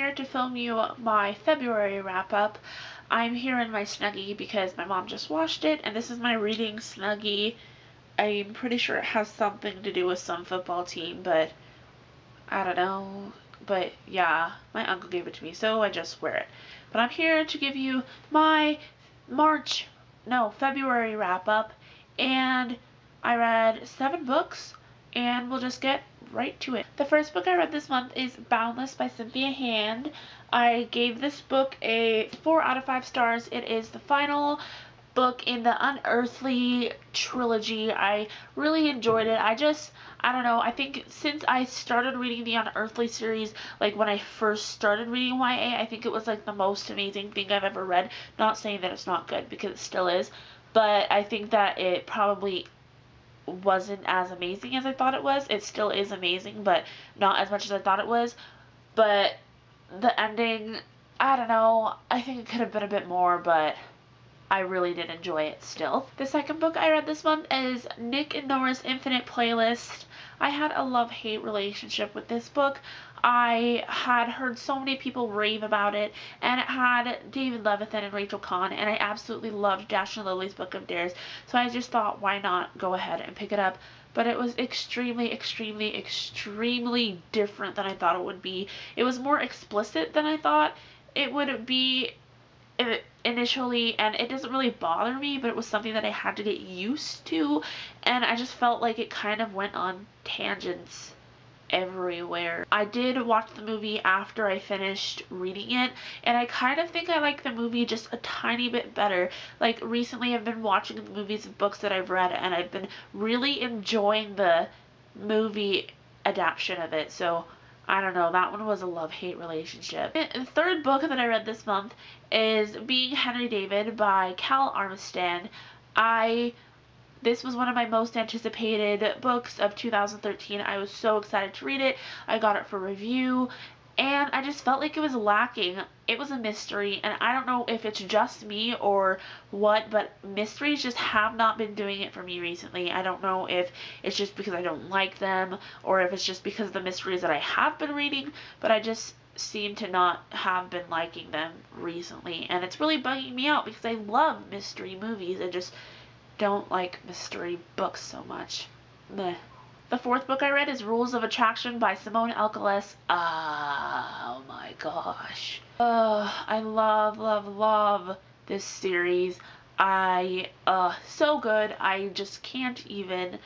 here to film you my February wrap-up. I'm here in my Snuggie because my mom just washed it, and this is my reading Snuggie. I'm pretty sure it has something to do with some football team, but I don't know. But yeah, my uncle gave it to me, so I just wear it. But I'm here to give you my February wrap-up, and I read 7 books, and we'll just get right to it. The first book I read this month is Boundless by Cynthia Hand. I gave this book a 4 out of 5 stars. It is the final book in the Unearthly trilogy. I really enjoyed it. I don't know, I think since I started reading the Unearthly series, like when I first started reading YA, I think it was like the most amazing thing I've ever read. Not saying that it's not good, because it still is, but I think that it probably wasn't as amazing as I thought it was. It still is amazing, but not as much as I thought it was. But the ending, I don't know, I think it could have been a bit more, but I really did enjoy it still. The second book I read this month is Nick and Nora's Infinite Playlist. I had a love-hate relationship with this book. I had heard so many people rave about it, and it had David Levithan and Rachel Kahn, and I absolutely loved Dash and Lily's Book of Dares, so I just thought, why not go ahead and pick it up. But it was extremely, extremely, extremely different than I thought it would be. It was more explicit than I thought it would be initially, and it doesn't really bother me, but it was something that I had to get used to, and I just felt like it kind of went on tangents everywhere. I did watch the movie after I finished reading it, and I kind of think I like the movie just a tiny bit better. Like, recently I've been watching the movies of books that I've read, and I've been really enjoying the movie adaptation of it, so I don't know, that one was a love-hate relationship. The third book that I read this month is Being Henry David by Cal Armstrong. This was one of my most anticipated books of 2013. I was so excited to read it. I got it for review, and I just felt like it was lacking. It was a mystery, and I don't know if it's just me or what, but mysteries just have not been doing it for me recently. I don't know if it's just because I don't like them, or if it's just because of the mysteries that I have been reading, but I just seem to not have been liking them recently, and it's really bugging me out because I love mystery movies. I just don't like mystery books so much. Meh. The fourth book I read is Rules of Attraction by Simone Alcalis. Oh my gosh. I love, love, love this series. So good. I just can't even.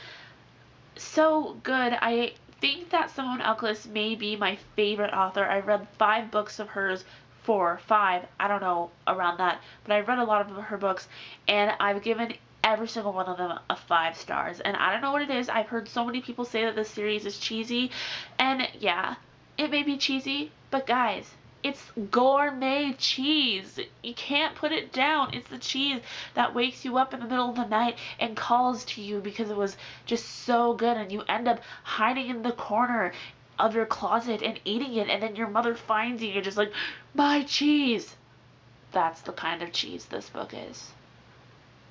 So good. I think that Simone Alcalis may be my favorite author. I've read 5 books of hers. 4, 5, I don't know, around that. But I've read a lot of her books, and I've given every single one of them a 5 stars, and I don't know what it is. I've heard so many people say that this series is cheesy, and yeah, it may be cheesy, but guys, it's gourmet cheese. You can't put it down. It's the cheese that wakes you up in the middle of the night and calls to you because it was just so good, and you end up hiding in the corner of your closet and eating it, and then your mother finds you and you're just like, my cheese. That's the kind of cheese this book is.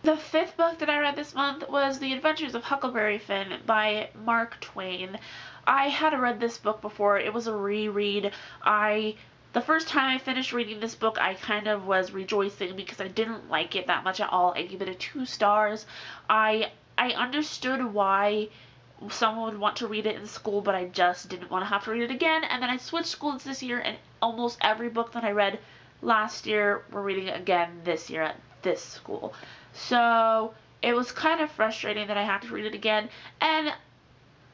The fifth book that I read this month was The Adventures of Huckleberry Finn by Mark Twain. I had read this book before. It was a reread. The first time I finished reading this book, I kind of was rejoicing because I didn't like it that much at all. I gave it a 2 stars. I understood why someone would want to read it in school, but I just didn't want to have to read it again. And then I switched schools this year, and almost every book that I read last year, we're reading it again this year at this school. So it was kind of frustrating that I had to read it again, and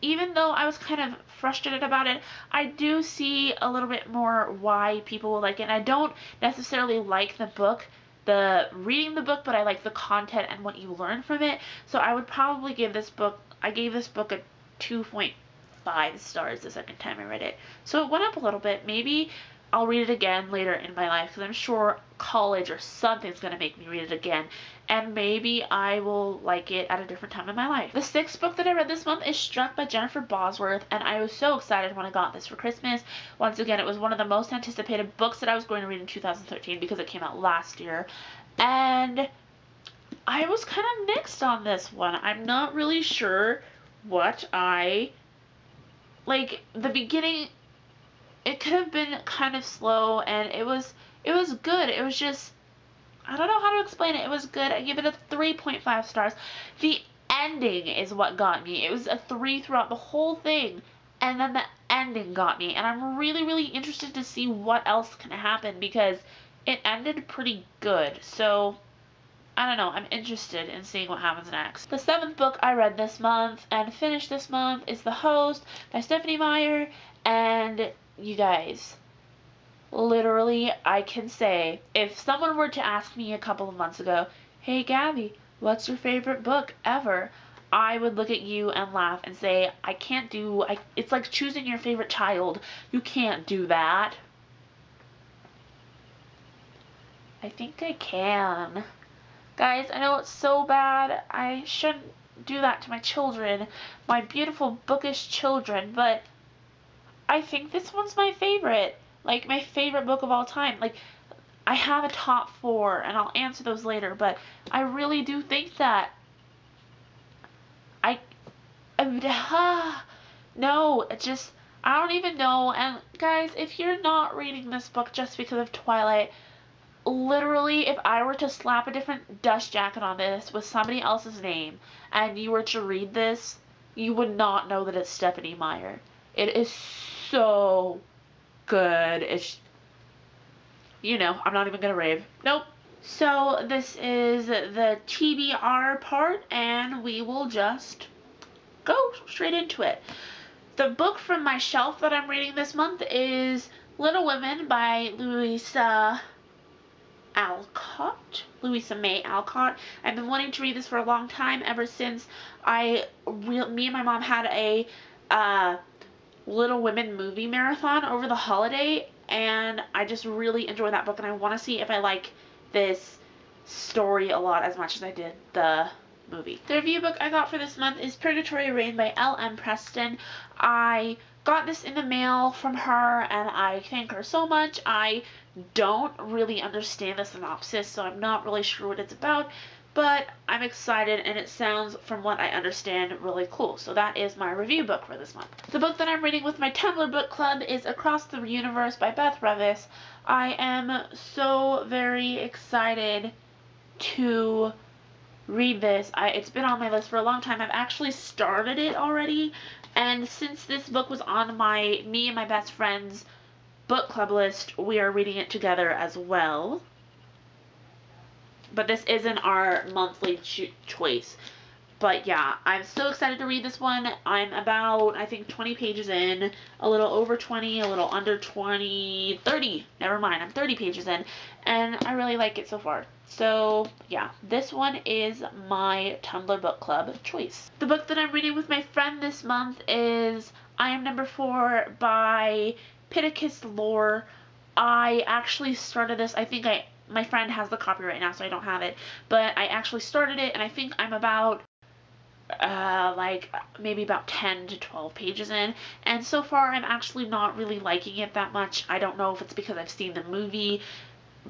even though I was kind of frustrated about it, I do see a little bit more why people will like it. And I don't necessarily like reading the book, but I like the content and what you learn from it. So I would probably give this book, I gave this book a 2.5 stars the second time I read it. So it went up a little bit. Maybe I'll read it again later in my life, because I'm sure college or something's going to make me read it again, and maybe I will like it at a different time in my life. The sixth book that I read this month is Struck by Jennifer Bosworth, and I was so excited when I got this for Christmas. Once again, it was one of the most anticipated books that I was going to read in 2013 because it came out last year, and I was kind of mixed on this one. I'm not really sure what I like. The beginning it could have been kind of slow, and it was good. It was just, I don't know how to explain it. It was good. I give it a 3.5 stars. The ending is what got me. It was a 3 throughout the whole thing, and then the ending got me. And I'm really, really interested to see what else can happen because it ended pretty good. So, I don't know. I'm interested in seeing what happens next. The 7th book I read this month and finished this month is The Host by Stephenie Meyer. And you guys, literally, I can say, if someone were to ask me a couple of months ago, hey Gabby, what's your favorite book ever? I would look at you and laugh and say, I can't do, it's like choosing your favorite child. You can't do that. I think I can. Guys, I know it's so bad. I shouldn't do that to my children, my beautiful bookish children, but I think this one's my favorite. Like, my favorite book of all time. Like, I have a top 4, and I'll answer those later, but I really do think that. No, it just, I don't even know. And guys, if you're not reading this book just because of Twilight, literally, if I were to slap a different dust jacket on this with somebody else's name, and you were to read this, you would not know that it's Stephenie Meyer. It is so good. It's, I'm not even gonna rave. Nope. So this is the TBR part, and we will just go straight into it. The book from my shelf that I'm reading this month is Little Women by Louisa May Alcott. I've been wanting to read this for a long time, ever since me and my mom had a Little Women movie marathon over the holiday, and I just really enjoy that book, and I want to see if I like this story a lot as much as I did the movie. The review book I got for this month is Purgatory Rain by L.M. Preston. I got this in the mail from her, and I thank her so much. I don't really understand the synopsis, so I'm not really sure what it's about, but I'm excited, and it sounds, from what I understand, really cool. So that is my review book for this month. The book that I'm reading with my Tumblr book club is Across the Universe by Beth Revis. I am so very excited to read this. It's been on my list for a long time. I've actually started it already, and since this book was on me and my best friend's book club list, we are reading it together as well. But this isn't our monthly choice. But yeah, I'm so excited to read this one. I'm about, I think, 20 pages in, a little over 20, a little under 20, 30, never mind, I'm 30 pages in, and I really like it so far. So yeah, this one is my Tumblr book club choice. The book that I'm reading with my friend this month is I Am Number 4 by Pittacus Lore. I actually started this, my friend has the copy right now, so I don't have it, but I actually started it, and I think I'm about maybe about 10 to 12 pages in, and so far I'm actually not really liking it that much. I don't know if it's because I've seen the movie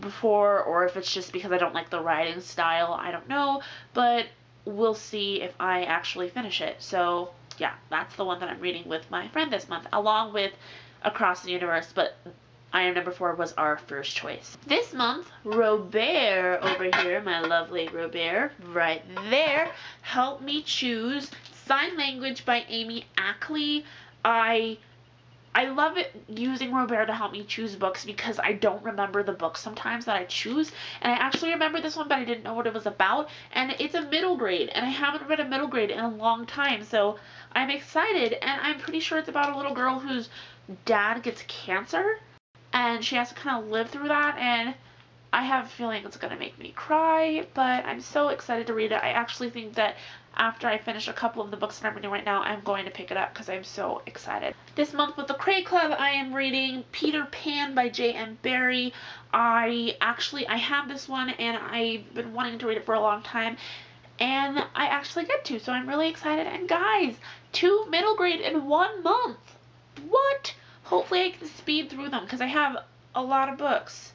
before, or if it's just because I don't like the writing style. I don't know, but we'll see if I actually finish it. So yeah, that's the one that I'm reading with my friend this month, along with Across the Universe, but I Am Number 4 was our first choice. This month, Robert over here, my lovely Robert, right there, helped me choose Sign Language by Amy Ackley. I love it using Robert to help me choose books because I don't remember the books sometimes that I choose, and I actually remember this one, but I didn't know what it was about, and it's a middle grade, and I haven't read a middle grade in a long time, so I'm excited, and I'm pretty sure it's about a little girl whose dad gets cancer, and she has to kind of live through that, and I have a feeling it's going to make me cry, but I'm so excited to read it. I actually think that after I finish a couple of the books that I'm reading right now, I'm going to pick it up because I'm so excited. This month with the Cray Club, I am reading Peter Pan by J.M. Barrie. I have this one, and I've been wanting to read it for a long time, and I actually get to, so I'm really excited. And guys, 2 middle grade in 1 month. What? Hopefully I can speed through them because I have a lot of books.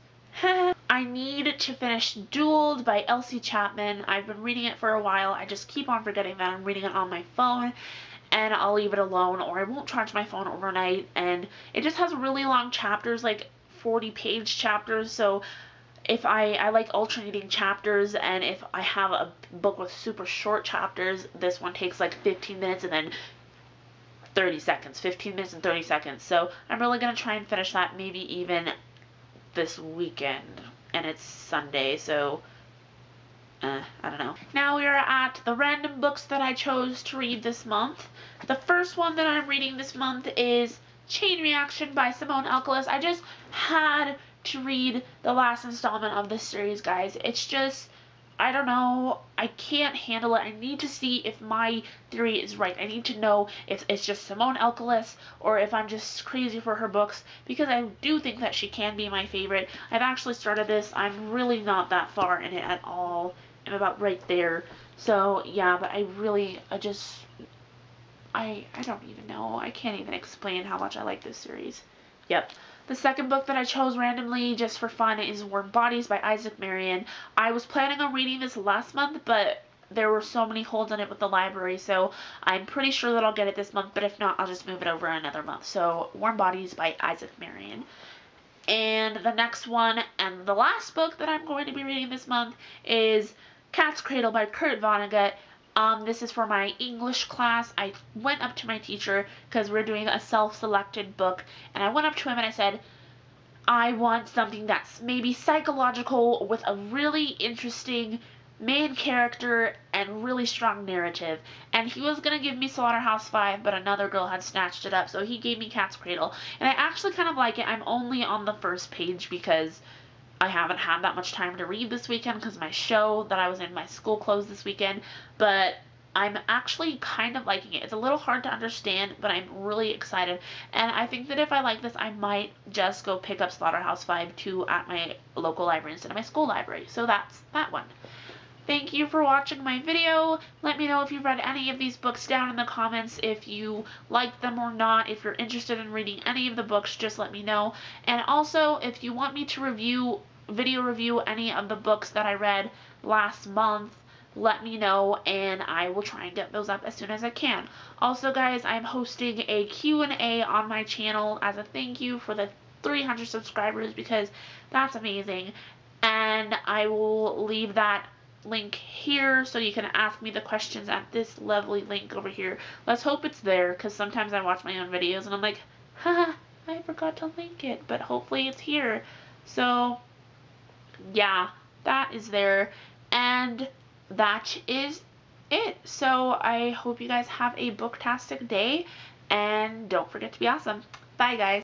I need to finish Dueled by Elsie Chapman. I've been reading it for a while. I just keep on forgetting that I'm reading it on my phone. and I'll leave it alone, or I won't charge my phone overnight. And it just has really long chapters, like 40-page chapters, so if I like alternating chapters, and if I have a book with super short chapters, this one takes like 15 minutes and then 30 seconds, 15 minutes and 30 seconds. So I'm really going to try and finish that maybe even this weekend, and it's Sunday, so I don't know. Now we are at the random books that I chose to read this month. The first one that I'm reading this month is Chain Reaction by Simone Elkelis. I just had to read the last installment of this series, guys. It's just, I don't know, I can't handle it. I need to see if my theory is right. I need to know if it's just Simone Elkelis or if I'm just crazy for her books, because I do think that she can be my favorite. I've actually started this. I'm really not that far in it at all. I'm about right there. So yeah, but I don't even know. I can't even explain how much I like this series. Yep. The second book that I chose randomly just for fun is Warm Bodies by Isaac Marion. I was planning on reading this last month, but there were so many holds on it with the library, so I'm pretty sure that I'll get it this month, but if not, I'll just move it over another month. So Warm Bodies by Isaac Marion. And the next one, and the last book that I'm going to be reading this month, is Cat's Cradle by Kurt Vonnegut. This is for my English class. I went up to my teacher because we're doing a self-selected book, and I went up to him and I said, I want something that's maybe psychological with a really interesting main character and really strong narrative. And he was going to give me Slaughterhouse-Five, but another girl had snatched it up, so he gave me Cat's Cradle. And I actually kind of like it. I'm only on the first page because I haven't had that much time to read this weekend because my show that I was in, my school closed this weekend, but I'm actually kind of liking it. It's a little hard to understand, but I'm really excited, and I think that if I like this, I might just go pick up Slaughterhouse-Five 2 at my local library instead of my school library. So that's that one. Thank you for watching my video. Let me know if you've read any of these books down in the comments, if you like them or not. If you're interested in reading any of the books, just let me know. And also, if you want me to video review any of the books that I read last month, let me know, and I will try and get those up as soon as I can. Also, guys, I'm hosting a Q&A on my channel as a thank you for the 300 subscribers, because that's amazing. And I will leave that link here so you can ask me the questions at this lovely link over here. Let's hope it's there, because sometimes I watch my own videos and I'm like, haha, I forgot to link it, but hopefully it's here. So yeah, that is there, and that is it. So I hope you guys have a booktastic day, and don't forget to be awesome. Bye, guys.